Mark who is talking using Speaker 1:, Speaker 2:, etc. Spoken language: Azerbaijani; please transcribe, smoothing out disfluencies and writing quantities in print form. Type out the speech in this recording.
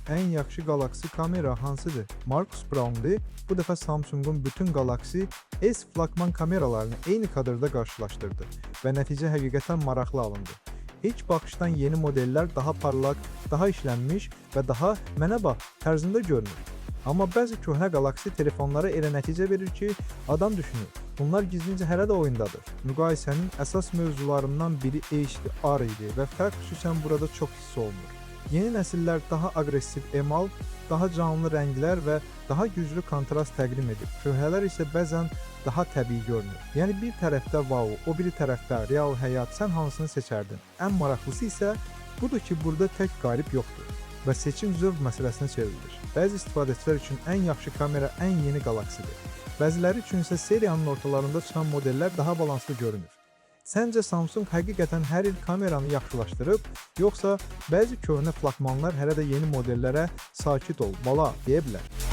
Speaker 1: ən yaxşı Galaxy kamera hansıdır? Marcus Brownlee bu dəfə Samsung'un bütün Galaxy S flagman kameralarını eyni kadrda qarşılaşdırdı və nəticə həqiqətən maraqlı alındı. İlk baxışdan yeni modellər daha parlaq, daha işlənmiş və daha "mənə bax" tərzində görünür. Amma bəzi köhnə Galaxy telefonları elə nəticə verir ki, adam düşünür, bunlar gizlincə hələ də oyundadır. Müqayisənin əsas mövzularından biri HDR idi və fərq xüsusən burada çox hiss olunur. Yeni nəsillər daha aqressiv emal, daha canlı rənglər və daha güclü kontrast təqdim edib. Köhnələr isə bəzən daha təbii görünür. Yəni bir tərəfdə wow, o biri tərəfdə real həyat, sən hansını seçərdin? Ən maraqlısı isə budur ki, burada tək qalib yoxdur və seçim zövq məsələsinə çevrilir. Bəzi istifadəçilər üçün ən yaxşı kamera ən yeni Galaxy-dir. Bəziləri üçün isə seriyanın ortalarında çıxan modellər daha balanslı görünür. Səncə Samsung həqiqətən hər il kameranı yaxşılaşdırıb, yoxsa bəzi köhnə flagmanlar hələ də yeni modellərə "sakit ol, bala" deyə bilər?